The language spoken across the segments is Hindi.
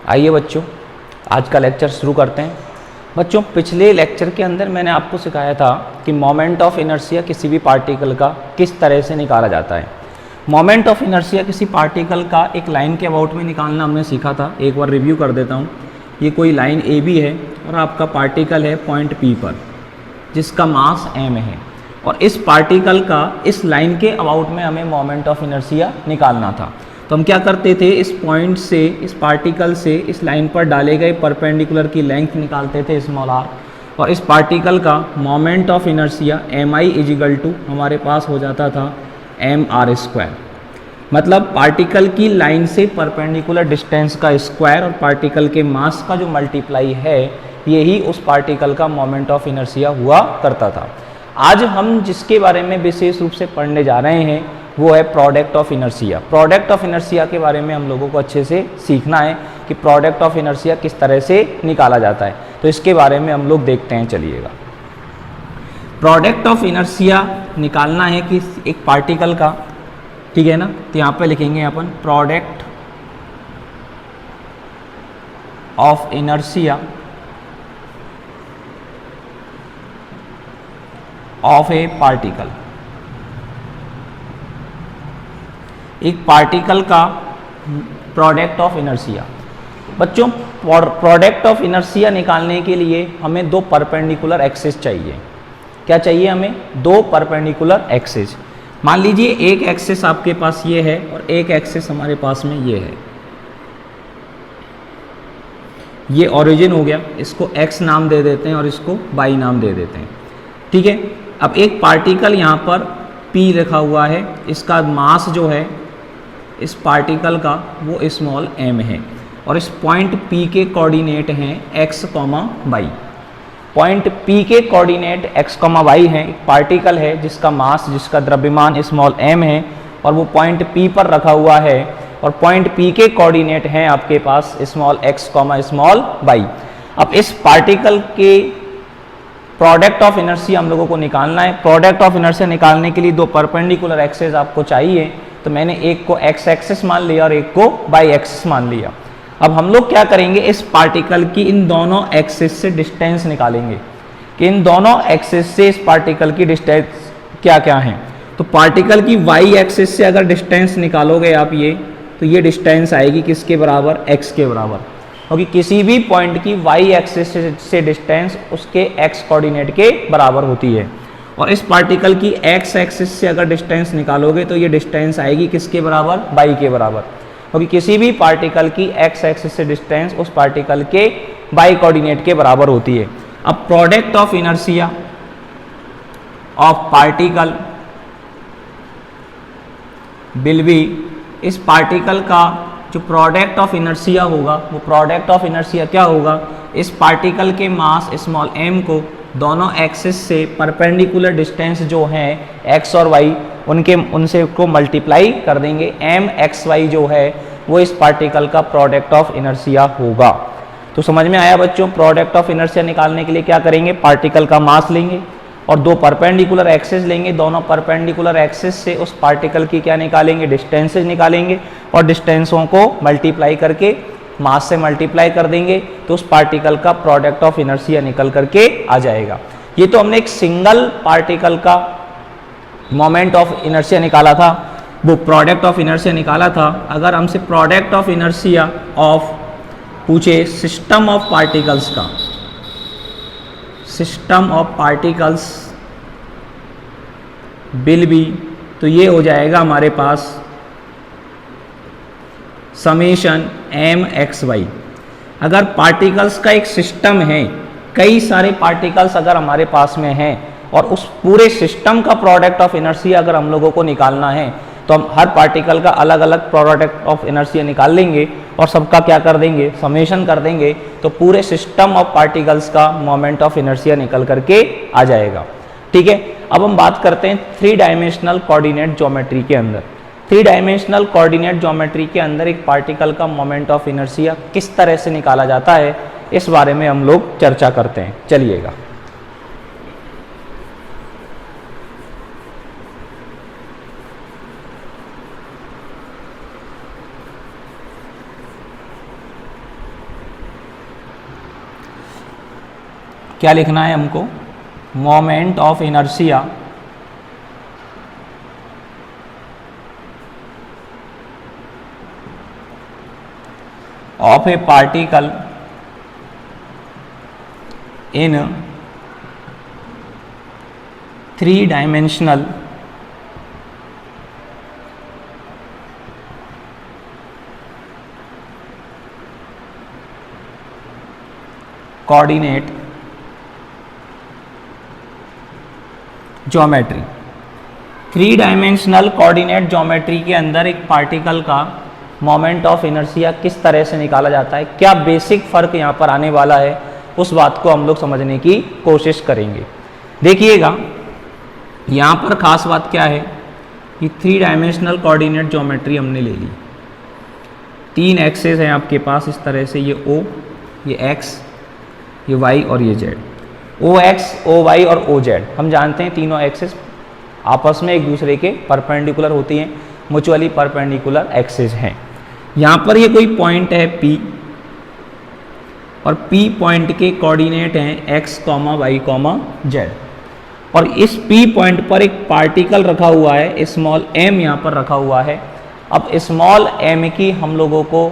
आइए बच्चों, आज का लेक्चर शुरू करते हैं। बच्चों, पिछले लेक्चर के अंदर मैंने आपको सिखाया था कि मोमेंट ऑफ इनर्शिया किसी भी पार्टिकल का किस तरह से निकाला जाता है। मोमेंट ऑफ इनर्शिया किसी पार्टिकल का एक लाइन के अबाउट में निकालना हमने सीखा था। एक बार रिव्यू कर देता हूँ। ये कोई लाइन ए बी है और आपका पार्टिकल है पॉइंट पी पर, जिसका मास m है, और इस पार्टिकल का इस लाइन के अबाउट में हमें मोमेंट ऑफ इनर्शिया निकालना था। तो हम क्या करते थे, इस पॉइंट से, इस पार्टिकल से इस लाइन पर डाले गए परपेंडिकुलर की लेंथ निकालते थे स्मॉल r, और इस पार्टिकल का moment of inertia mi is equal to हमारे पास हो जाता था mr²। मतलब पार्टिकल की लाइन से परपेंडिकुलर डिस्टेंस का स्क्वायर और पार्टिकल के मास का जो मल्टीप्लाई है, यही उस पार्टिकल का मोमेंट ऑफ इनर्शिया हुआ करता था। आज हम जिसके बारे में विशेष रूप से पढ़ने जा रहे हैं वो है product of inertia. Product of inertia के बारे में हम लोगों को अच्छे से सीखना है कि प्रोडक्ट ऑफ इनर्शिया किस तरह से निकाला जाता है। तो इसके बारे में हम लोग देखते हैं, चलिएगा। प्रोडक्ट ऑफ इनर्शिया निकालना है कि एक पार्टिकल का, ठीक है ना। तो यहाँ पे लिखेंगे अपन product of inertia of a particle. एक पार्टिकल का प्रोडक्ट ऑफ इनर्शिया। बच्चों, प्रोडक्ट ऑफ इनर्शिया निकालने के लिए हमें दो परपेंडिकुलर एक्सिस चाहिए। क्या चाहिए हमें? दो परपेंडिकुलर एक्सिस। मान लीजिए एक एक्सिस आपके पास ये है और एक एक्सिस हमारे पास में ये है। ये ओरिजिन हो गया, इसको x नाम दे देते हैं और इसको y नाम दे देते हैं, ठीक है। अब एक पार्टिकल यहाँ पर p लिखा हुआ है, इसका मास जो है इस पार्टिकल का वो स्मॉल m है, और इस पॉइंट p के कोऑर्डिनेट हैं x, y। पॉइंट p के कोऑर्डिनेट x, y हैं। एक पार्टिकल है जिसका मास, जिसका द्रव्यमान स्मॉल m है, और वो पॉइंट p पर रखा हुआ है, और पॉइंट p के कोऑर्डिनेट हैं आपके पास स्मॉल x, स्मॉल y। अब इस पार्टिकल के प्रोडक्ट ऑफ इनर्शिया हम लोगों को निकालना है। प्रोडक्ट ऑफ इनर्शिया निकालने के लिए दो परपेंडिकुलर एक्सिस आपको चाहिए। तो मैंने एक को x एक्सिस मान लिया और एक को y एक्सिस मान लिया। अब हम लोग क्या करेंगे, इस पार्टिकल की इन दोनों एक्सिस से डिस्टेंस निकालेंगे कि इन दोनों एक्सिस से इस पार्टिकल की डिस्टेंस क्या क्या है। तो पार्टिकल की y एक्सिस से अगर डिस्टेंस निकालोगे आप ये, तो ये डिस्टेंस आएगी किसके बराबर? x के बराबर, क्योंकि किसी भी पॉइंट की y एक्सिस से डिस्टेंस उसके x कोऑर्डिनेट के बराबर होती है। और इस पार्टिकल की x एक्सिस से अगर डिस्टेंस निकालोगे तो ये डिस्टेंस आएगी किसके बराबर? y के बराबर, क्योंकि किसी भी पार्टिकल की x एक्सिस से डिस्टेंस उस पार्टिकल के y कोऑर्डिनेट के बराबर होती है। अब product of inertia of particle will be, इस पार्टिकल का जो प्रोडक्ट ऑफ इनर्शिया होगा, वो प्रोडक्ट ऑफ इनर्शिया क्या होगा? इस पार्टिकल के मास स्मॉल m को दोनों एक्सिस से परपेंडिकुलर डिस्टेंस जो है x और y, उनसे को मल्टीप्लाई कर देंगे। mxy जो है वो इस पार्टिकल का प्रोडक्ट ऑफ इनर्शिया होगा। तो समझ में आया बच्चों? प्रोडक्ट ऑफ इनर्शिया निकालने के लिए क्या करेंगे, पार्टिकल का मास लेंगे और दो परपेंडिकुलर एक्सिस लेंगे। दोनों परपेंडिकुलर एक्सिस से उस पार्टिकल की क्या निकालेंगे, डिस्टेंसेज निकालेंगे, और डिस्टेंसों को मल्टीप्लाई करके मास से मल्टीप्लाई कर देंगे, तो उस पार्टिकल का प्रोडक्ट ऑफ इनर्शिया निकल करके आ जाएगा। ये तो हमने एक सिंगल पार्टिकल का मोमेंट ऑफ इनर्शिया निकाला था, वो प्रोडक्ट ऑफ इनर्शिया निकाला था। अगर हमसे प्रोडक्ट ऑफ इनर्शिया ऑफ पूछे सिस्टम ऑफ पार्टिकल्स का, system of particles will be, तो ये हो जाएगा हमारे पास समेशन mxy। अगर पार्टिकल्स का एक सिस्टम है, कई सारे पार्टिकल्स अगर हमारे पास में हैं, और उस पूरे सिस्टम का प्रोडक्ट ऑफ इनर्शिया अगर हम लोगों को निकालना है, तो हम हर पार्टिकल का अलग अलग प्रोडक्ट ऑफ इनर्शिया निकाल लेंगे और सबका क्या कर देंगे, समेशन कर देंगे, तो पूरे सिस्टम ऑफ पार्टिकल्स का मोमेंट ऑफ इनर्शिया निकल करके आ जाएगा, ठीक है। अब हम बात करते हैं 3 डायमेंशनल कोऑर्डिनेट ज्योमेट्री के अंदर। 3 डायमेंशनल कोऑर्डिनेट ज्योमेट्री के अंदर एक पार्टिकल का मोमेंट ऑफ इनर्शिया किस तरह से निकाला जाता है, इस बारे में हम लोग चर्चा करते हैं, चलिएगा। क्या लिखना है हमको, moment of inertia of a particle in 3 dimensional coordinate geometry. 3 dimensional coordinate geometry के अंदर एक पार्टिकल का मोमेंट ऑफ इनर्शिया किस तरह से निकाला जाता है, क्या बेसिक फर्क यहाँ पर आने वाला है, उस बात को हम लोग समझने की कोशिश करेंगे। देखिएगा यहाँ पर खास बात क्या है कि 3 डायमेंशनल कोऑर्डिनेट ज्योमेट्री हमने ले ली। 3 एक्सेस हैं आपके पास इस तरह से, ये O, ये X, ये Y और ये Z। OX, OY और OZ हम जानते हैं तीनों एक्सेस आपस में एक दूसरे के परपेंडिकुलर होती हैं, म्यूचुअली परपेंडिकुलर एक्सेस हैं। यहाँ पर ये कोई पॉइंट है P और P पॉइंट के कोऑर्डिनेट हैं X, Y, Z और इस P पॉइंट पर एक पार्टिकल रखा हुआ है, स्मॉल m यहाँ पर रखा हुआ है। अब स्मॉल m की हम लोगों को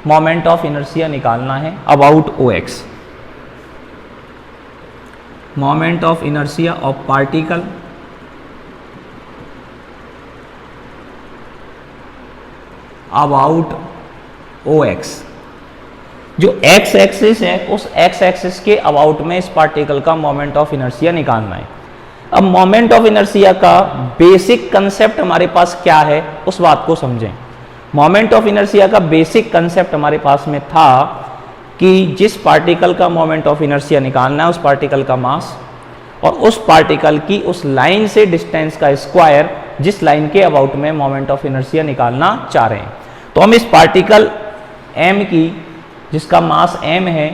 मोमेंट ऑफ इनर्शिया निकालना है about OX। Moment of inertia of particle about OX। जो x एक्सिस है उस x एक्सिस के अबाउट में इस पार्टिकल का मोमेंट ऑफ इनर्शिया निकालना है। अब मोमेंट ऑफ इनर्शिया का बेसिक कंसेप्ट हमारे पास क्या है उस बात को समझें। मोमेंट ऑफ इनर्शिया का बेसिक कंसेप्ट हमारे पास में था कि जिस पार्टिकल का मोमेंट ऑफ इनर्शिया निकालना है उस पार्टिकल का मास और उस पार्टिकल की उस लाइन से डिस्टेंस का स्क्वायर जिस लाइन के अबाउट में मोमेंट ऑफ इनर्शिया निकालना चाह रहे हैं। तो हम इस पार्टिकल m की जिसका मास m है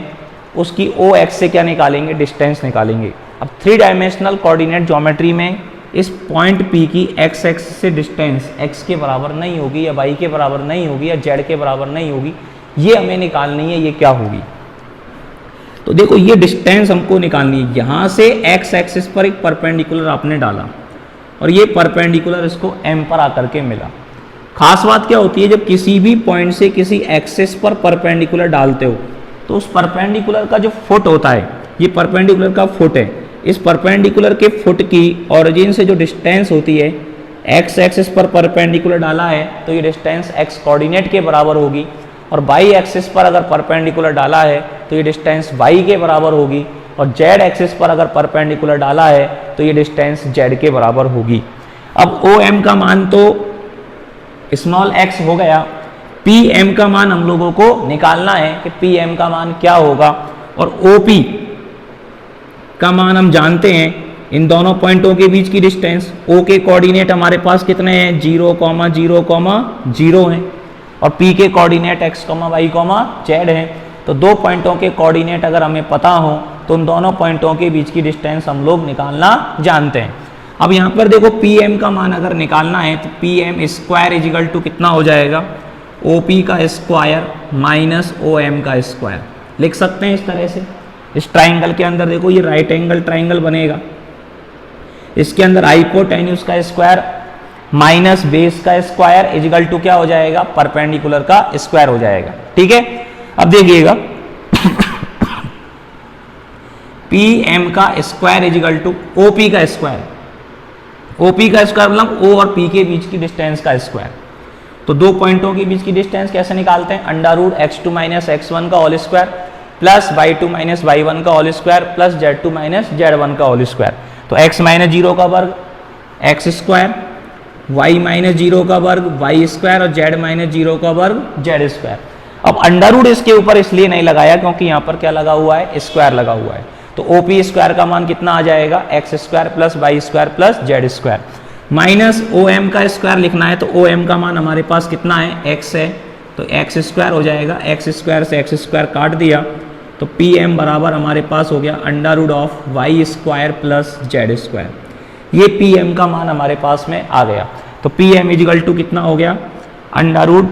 उसकी OX से क्या निकालेंगे, डिस्टेंस निकालेंगे। अब 3 डायमेंशनल कोऑर्डिनेट ज्योमेट्री में इस पॉइंट P की x एक्सिस से डिस्टेंस x के बराबर नहीं होगी या y के बराबर नहीं होगी या z के बराबर नहीं होगी, ये हमें निकालनी है। ये क्या होगी, तो देखो ये डिस्टेंस हमको निकालनी है। यहाँ से x एक्सिस पर एक परपेंडिकुलर आपने डाला और ये परपेंडिकुलर इसको m पर आकर के मिला। खास बात क्या होती है, जब किसी भी पॉइंट से किसी एक्सिस पर परपेंडिकुलर डालते हो तो उस परपेंडिकुलर का जो फुट होता है, ये परपेंडिकुलर का फुट है, इस परपेंडिकुलर के फुट की ओरिजिन से जो डिस्टेंस होती है, x एक्सिस पर परपेंडिकुलर डाला है तो ये डिस्टेंस x कोऑर्डिनेट के बराबर होगी और y एक्सिस पर अगर परपेंडिकुलर डाला है तो ये डिस्टेंस y के बराबर होगी और z एक्सिस पर अगर परपेंडिकुलर डाला है तो ये डिस्टेंस z के बराबर होगी। अब OM का मान तो स्मॉल x हो गया, PM का मान हम लोगों को निकालना है कि PM का मान क्या होगा और OP का मान हम जानते हैं। इन दोनों पॉइंटों के बीच की डिस्टेंस, O के कोऑर्डिनेट हमारे पास कितने हैं, 0, 0, 0 हैं और P के कोऑर्डिनेट x, y, z हैं। तो 2 पॉइंटों के कोऑर्डिनेट अगर हमें पता हो तो उन दोनों पॉइंटों के बीच की डिस्टेंस हम लोग निकालना जानते हैं। अब यहाँ पर देखो PM का मान अगर निकालना है तो PM स्क्वायर इजिकल टू कितना हो जाएगा, OP का स्क्वायर माइनस OM का स्क्वायर। लिख सकते हैं इस तरह से। इस ट्राइंगल के अंदर देखो ये राइट एंगल ट्राइंगल बनेगा, इसके अंदर हाइपोटेन्यूज का स्क्वायर माइनस बेस का स्क्वायर इजिकल टू क्या हो जाएगा, परपेंडिकुलर का स्क्वायर हो जाएगा। ठीक है, अब देखिएगा PM का स्क्वायर इजिकल टू OP का स्क्वायर। OP का स्क्वायर मतलब O और P के बीच की डिस्टेंस का स्क्वायर। तो 2 पॉइंटों के बीच की डिस्टेंस कैसे निकालते हैं, अंडर x2 माइनस x1 का whole square plus y2 minus y1 का whole square plus z2 minus z1 का होल स्क्वायर। तो x माइनस 0 का वर्ग x स्क्वायर, y माइनस 0 का वर्ग y स्क्वायर और z माइनस 0 का वर्ग z स्क्वायर। अब अंडर रूट इसके ऊपर इसलिए नहीं लगाया क्योंकि यहाँ पर क्या लगा हुआ है, स्क्वायर लगा हुआ है। तो OP स्क्वायर का मान कितना आ जाएगा, x square plus y square plus z square minus OM का स्क्वायर लिखना है तो OM का मान हमारे पास कितना है, x है तो x स्क्वायर हो जाएगा। x स्क्वायर से x स्क्वायर काट दिया तो PM बराबर हमारे पास हो गया under root of y square plus z square. ये PM का मान हमारे पास में आ गया। तो PM इजिकल टू कितना हो गया, under root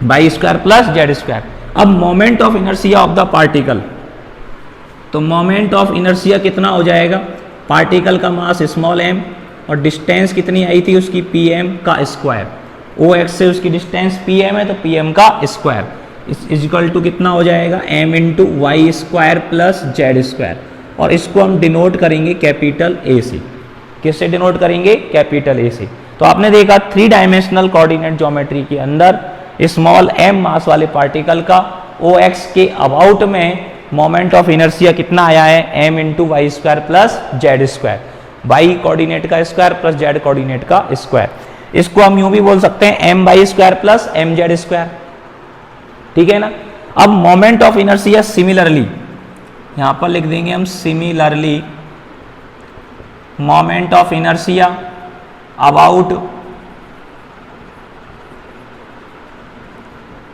y square plus z square. अब moment of inertia of the particle, तो मोमेंट ऑफ इनर्शिया कितना हो जाएगा, पार्टिकल का मास स्मॉल m और डिस्टेंस कितनी आई थी उसकी pm का स्क्वायर, OX से उसकी डिस्टेंस pm है तो pm का स्क्वायर इज इक्वल टू कितना हो जाएगा m into y square plus z square, और इसको हम डिनोट करेंगे कैपिटल A से। किससे डिनोट करेंगे, कैपिटल A से। तो आपने देखा 3 डायमेंशनल कोऑर्डिनेट ज्योमेट्री के अंदर स्मॉल m मास वाले पार्टिकल का OX के अबाउट में मोमेंट ऑफ इनर्शिया कितना आया है, m into y square plus z square, y coordinate का स्क्वायर प्लस जेड कोऑर्डिनेट का स्क्वायर। इसको हम यूं भी बोल सकते हैं m y square plus m z square, ठीक है ना। अब मोमेंट ऑफ इनर्शिया सिमिलरली यहां पर लिख देंगे हम, similarly moment of inertia about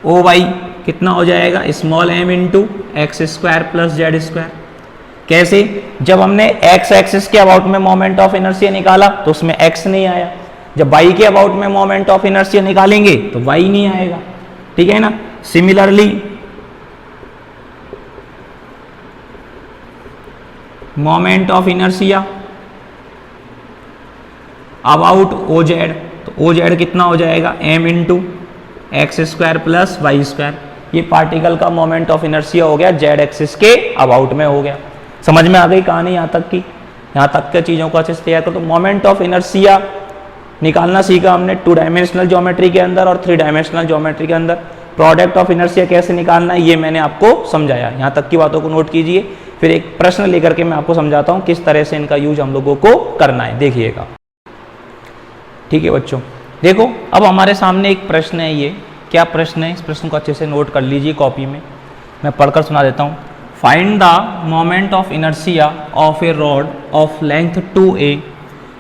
O Y कितना हो जाएगा, small m into x square plus z square. कैसे, जब हमने x एक्सिस के अबाउट में मोमेंट ऑफ इनर्शिया निकाला तो उसमें x नहीं आया, जब y के अबाउट में मोमेंट ऑफ इनर्शिया निकालेंगे तो y नहीं आएगा, ठीक है ना। Similarly moment of inertia about O Z, तो ओ जेड कितना हो जाएगा, m into x square plus y square. ये पार्टिकल का मोमेंट ऑफ इनर्शिया हो गया जेड एक्सिस के अबाउट में हो गया। समझ में आ गई कहानी यहाँ तक की, यहाँ तक के चीज़ों को अच्छे से तैयार करो। तो मोमेंट ऑफ इनर्शिया निकालना सीखा हमने 2 डायमेंशनल ज्योमेट्री के अंदर और 3 डायमेंशनल ज्योमेट्री के अंदर। प्रोडक्ट ऑफ इनर्शिया कैसे निकालना है ये मैंने आपको समझाया, यहाँ तक की बातों को नोट कीजिए। फिर एक प्रश्न लेकर के मैं आपको समझाता हूँ किस तरह से इनका यूज हम लोगों को करना है, देखिएगा, ठीक है बच्चों। देखो अब हमारे सामने एक प्रश्न है, ये क्या प्रश्न है, इस प्रश्न को अच्छे से नोट कर लीजिए कॉपी में, मैं पढ़कर सुना देता हूँ। Find the moment of inertia of a rod of length 2a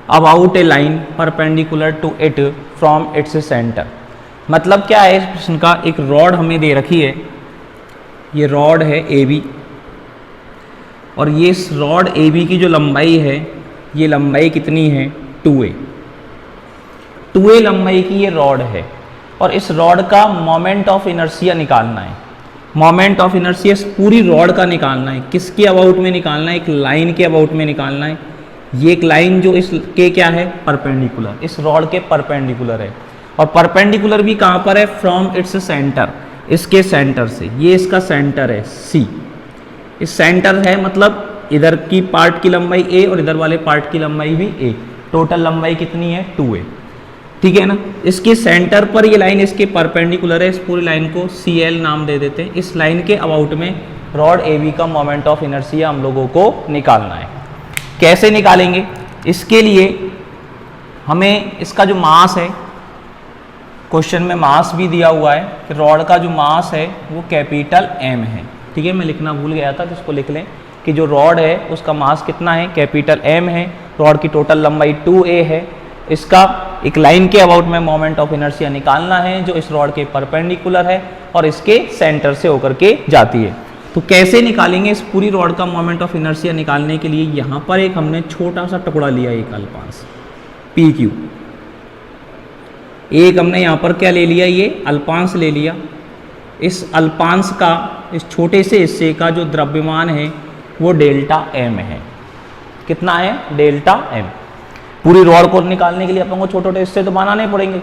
about a line perpendicular to it from its centre. मतलब क्या है इस प्रश्न का, एक रॉड हमें दे रखी है, ये रॉड है AB और ये इस रॉड AB की जो लंबाई है, ये लंबाई कितनी है 2a, 2a लंबाई की ये रॉड है और इस रॉड का मोमेंट ऑफ इनर्शिया निकालना है। मोमेंट ऑफ इनर्शिया इस पूरी रॉड का निकालना है, किसके अबाउट में निकालना है, एक लाइन के अबाउट में निकालना है। ये एक लाइन जो इसके क्या है, परपेंडिकुलर, इस रॉड के परपेंडिकुलर है, और परपेंडिकुलर भी कहाँ पर है, फ्रॉम इट्स सेंटर, इसके सेंटर से। ये इसका सेंटर है C, इस सेंटर है मतलब इधर की पार्ट की लंबाई a और इधर वाले पार्ट की लंबाई भी a, टोटल लंबाई कितनी है 2a, ठीक है ना। इसके सेंटर पर ये लाइन इसके परपेंडिकुलर है, इस पूरी लाइन को CL नाम दे देते हैं। इस लाइन के अबाउट में रॉड AB का मोमेंट ऑफ इनर्शिया हम लोगों को निकालना है। कैसे निकालेंगे, इसके लिए हमें इसका जो मास है, क्वेश्चन में मास भी दिया हुआ है कि रॉड का जो मास है वो कैपिटल M है, ठीक है। मैं लिखना भूल गया था तो इसको लिख लें कि जो रॉड है उसका मास कितना है, कैपिटल M है। रॉड की टोटल लंबाई 2a है। इसका एक लाइन के अबाउट में मोमेंट ऑफ इनर्शिया निकालना है जो इस रॉड के परपेंडिकुलर है और इसके सेंटर से होकर के जाती है। तो कैसे निकालेंगे इस पूरी रॉड का मोमेंट ऑफ इनर्शिया निकालने के लिए, यहाँ पर एक हमने छोटा सा टुकड़ा लिया, एक अल्पांश PQ, एक हमने यहाँ पर क्या ले लिया, ये अल्पांश ले लिया। इस अल्पांश का, इस छोटे से हिस्से का जो द्रव्यमान है वो डेल्टा M है। कितना है, डेल्टा M। पूरी रॉड को निकालने के लिए अपन को छोटे छोटे हिस्से तो बनाने पड़ेंगे,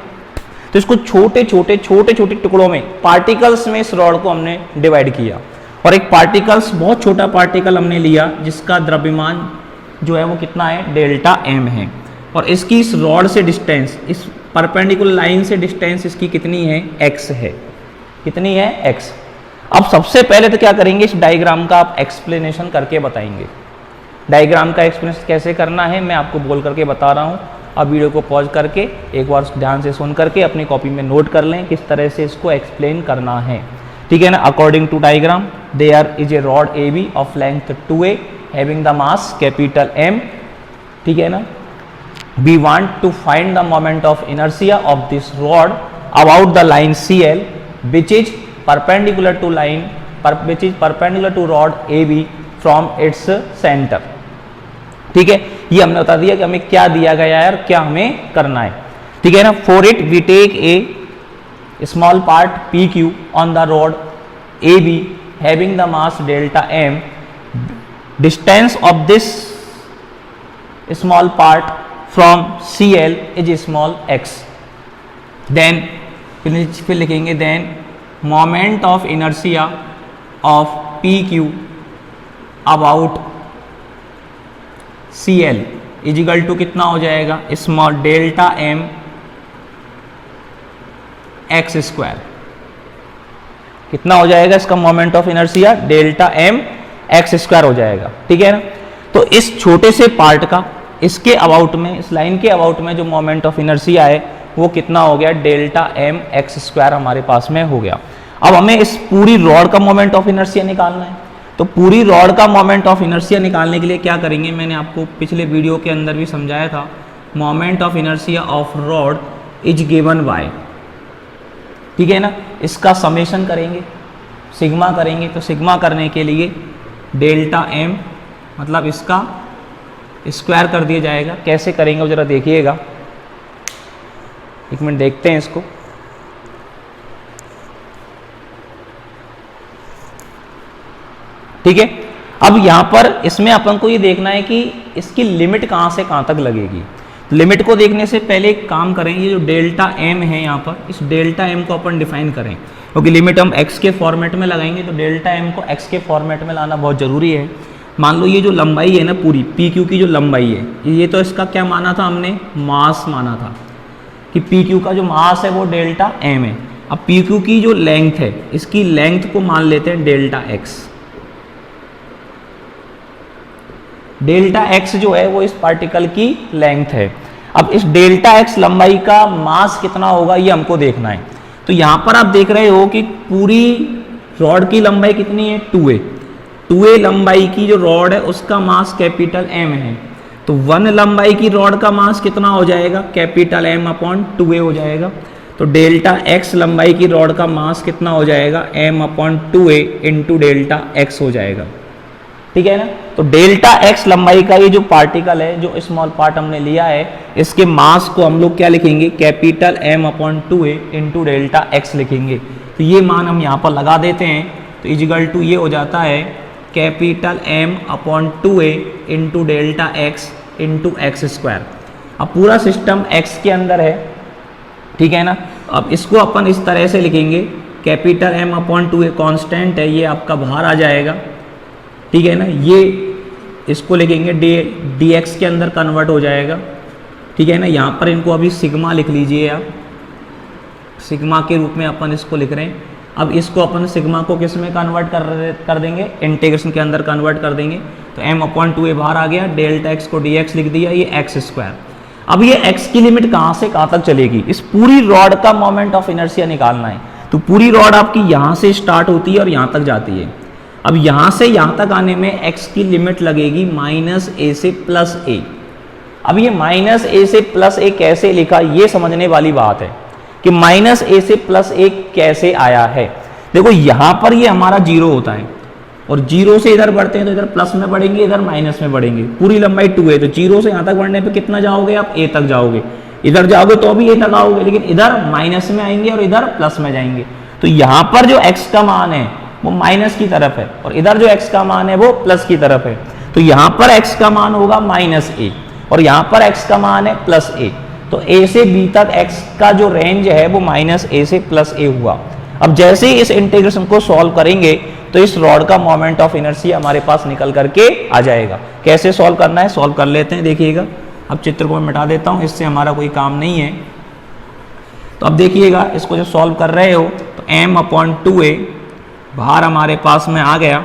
तो इसको छोटे छोटे टुकड़ों में, पार्टिकल्स में इस रॉड को हमने डिवाइड किया, और एक पार्टिकल्स, बहुत छोटा पार्टिकल हमने लिया जिसका द्रव्यमान जो है वो कितना है, डेल्टा M है, और इसकी इस रॉड से डिस्टेंस, इस परपेंडिकुलर लाइन से डिस्टेंस इसकी कितनी है, x है। कितनी है, x। अब सबसे पहले तो क्या करेंगे, इस डायग्राम का आप एक्सप्लेनेशन करके बताएंगे। डायग्राम का एक्सप्लेनेशन कैसे करना है मैं आपको बोल करके बता रहा हूँ। अब वीडियो को पॉज करके एक बार ध्यान से सुन करके अपनी कॉपी में नोट कर लें किस तरह से इसको एक्सप्लेन करना है, ठीक है ना। According to diagram, there is a rod AB of length 2a having the mass capital M, ठीक है ना। We want to find the moment of inertia of this rod about the line CL which is perpendicular to line which is perpendicular to rod AB from its center, ठीक है। ये हमने बता दिया कि हमें क्या दिया गया है और क्या हमें करना है, ठीक है ना। For it we take a small part PQ on the rod AB having the mass delta M distance of this small part from CL is small x। Then फिर लिखेंगे then moment of inertia of PQ about CL is equal to कितना हो जाएगा, small delta m x square. कितना हो जाएगा इसका moment of inertia, delta m x square हो जाएगा, ठीक है ना। तो इस छोटे से पार्ट का इसके अबाउट में, इस लाइन के अबाउट में जो मोमेंट ऑफ इनर्शिया है वो कितना हो गया, डेल्टा m x स्क्वायर हमारे पास में हो गया। अब हमें इस पूरी रॉड का मोमेंट ऑफ इनर्शिया निकालना है। तो पूरी रॉड का मोमेंट ऑफ इनर्शिया निकालने के लिए क्या करेंगे, मैंने आपको पिछले वीडियो के अंदर भी समझाया था, moment of inertia of rod is given by, ठीक है ना। इसका समेशन करेंगे, सिग्मा करेंगे। तो सिग्मा करने के लिए डेल्टा m मतलब इसका स्क्वायर कर दिया जाएगा। कैसे करेंगे वो जरा देखिएगा, एक मिनट देखते हैं इसको। ठीक है, अब यहां पर इसमें अपन को ये देखना है कि इसकी लिमिट कहां से कहां तक लगेगी। लिमिट को देखने से पहले एक काम करें, ये जो डेल्टा m है यहाँ पर, इस डेल्टा m को अपन डिफाइन करें, क्योंकि लिमिट हम x के फॉर्मेट में लगाएंगे तो डेल्टा m को x के फॉर्मेट में लाना बहुत ज़रूरी है। मान लो ये जो लंबाई है ना पूरी PQ की जो लंबाई है, ये तो इसका क्या माना था हमने, मास माना था कि PQ का जो मास है वो डेल्टा m है। अब PQ की जो लेंथ है, इसकी लेंथ को मान लेते हैं डेल्टा x। डेल्टा x जो है वो इस पार्टिकल की लेंथ है। अब इस डेल्टा x लंबाई का मास कितना होगा ये हमको देखना है। तो यहां पर आप देख रहे हो कि पूरी रॉड की लंबाई कितनी है, 2a। 2a लंबाई की जो रॉड है उसका मास कैपिटल M है। तो 1 लंबाई की रॉड का मास कितना हो जाएगा, कैपिटल M अपॉन 2a हो जाएगा। तो डेल्टा x लंबाई की रॉड का मास कितना हो जाएगा, M upon 2a into delta x हो जाएगा, ठीक है ना। तो डेल्टा x लंबाई का ये जो पार्टिकल है, जो स्मॉल पार्ट हमने लिया है, इसके मास को हम लोग क्या लिखेंगे, capital M upon 2a into delta x लिखेंगे। तो ये मान हम यहाँ पर लगा देते हैं। तो इजिकल टू ये हो जाता है capital M upon 2a into delta x into x square. अब पूरा सिस्टम x के अंदर है, ठीक है ना। अब इसको अपन इस तरह से लिखेंगे, capital M upon 2a constant है, ये आपका बाहर आ जाएगा, ठीक है ना। ये इसको लिखेंगे dx के अंदर कन्वर्ट हो जाएगा, ठीक है ना। यहाँ पर इनको अभी सिग्मा लिख लीजिए आप, सिग्मा के रूप में अपन इसको लिख रहे हैं। अब इसको अपन सिग्मा को किस में कन्वर्ट कर देंगे, इंटीग्रेशन के अंदर कन्वर्ट कर देंगे। तो m अपॉन 2a बाहर आ गया, डेल्टा x को dx लिख दिया, ये एक्स स्क्वायर। अब ये x की लिमिट कहाँ से कहाँ तक चलेगी, इस पूरी रॉड का मोमेंट ऑफ इनर्शिया निकालना है। तो पूरी रॉड आपकी यहाँ से स्टार्ट होती है और यहाँ तक जाती है। अब यहाँ से यहाँ तक आने में x की लिमिट लगेगी -a से +a। अब ये -a से +a कैसे लिखा, ये समझने वाली बात है कि -a से +a कैसे आया है। देखो यहाँ पर ये हमारा 0 होता है और 0 से इधर बढ़ते हैं तो इधर प्लस में बढ़ेंगे, इधर माइनस में बढ़ेंगे। पूरी लंबाई 2 है, तो 0 से यहाँ तक बढ़ने पे कितना जाओगे आप, a तक जाओगे। इधर जाओगे तो भी a तक आओगे, लेकिन इधर माइनस में आएंगे और इधर प्लस में जाएंगे। तो यहाँ पर जो x का मान है वो माइनस की तरफ है और इधर जो x का मान है वो प्लस की तरफ है। तो यहाँ पर x का मान होगा -a और यहाँ पर x का मान है +a। तो a से b तक x का जो रेंज है वो -a से +a हुआ। अब जैसे ही इस इंटीग्रेशन को सॉल्व करेंगे तो इस रॉड का मोमेंट ऑफ इनर्शिया हमारे पास निकल करके आ जाएगा। कैसे सॉल्व करना है, सॉल्व कर लेते हैं, देखिएगा। अब चित्र को मैं मिटा देता हूँ, इससे हमारा कोई काम नहीं है। तो अब देखिएगा, इसको जब सॉल्व कर रहे हो तो m अपॉन 2a बाहर हमारे पास में आ गया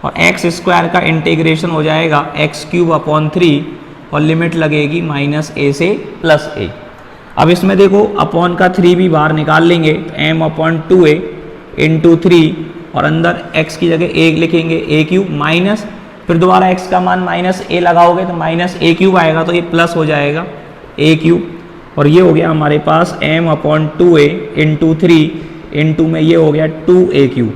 और एक्स स्क्वायर का इंटीग्रेशन हो जाएगा x³ अपॉन 3 और लिमिट लगेगी -a से +a। अब इसमें देखो अपॉन का 3 भी बाहर निकाल लेंगे तो m अपॉन 2a इंटू 3 और अंदर x की जगह 1 लिखेंगे a³ माइनस, फिर दोबारा x का मान -a लगाओगे तो -a³ आएगा, तो ये प्लस हो जाएगा a³ और ये हो गया हमारे पास m upon 2a into 3 into में ये हो गया 2a³।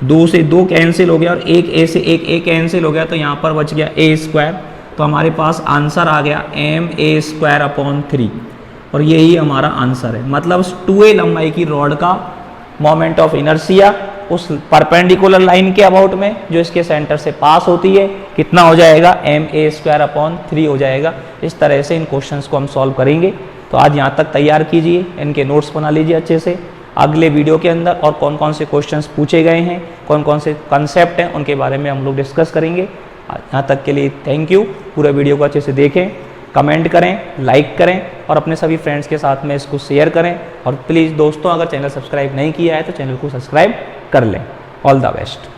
2 से 2 कैंसिल हो गया और एक a से एक a कैंसिल हो गया, तो यहाँ पर बच गया a²। तो हमारे पास आंसर आ गया ma² अपॉन 3 और यही हमारा आंसर है। मतलब 2a लंबाई की रॉड का मोमेंट ऑफ इनर्शिया उस परपेंडिकुलर लाइन के अबाउट में जो इसके सेंटर से पास होती है, कितना हो जाएगा, ma² हो जाएगा। इस तरह से इन क्वेश्चंस को हम सॉल्व करेंगे। तो आज यहाँ तक तैयार कीजिए, इनके नोट्स बना लीजिए अच्छे से। अगले वीडियो के अंदर और कौन कौन से क्वेश्चंस पूछे गए हैं, कौन कौन से कंसेप्ट हैं, उनके बारे में हम लोग डिस्कस करेंगे। यहाँ तक के लिए थैंक यू। पूरा वीडियो को अच्छे से देखें, कमेंट करें, लाइक करें और अपने सभी फ्रेंड्स के साथ में इसको शेयर करें। और प्लीज़ दोस्तों, अगर चैनल सब्सक्राइब नहीं किया है तो चैनल को सब्सक्राइब कर लें। All the best.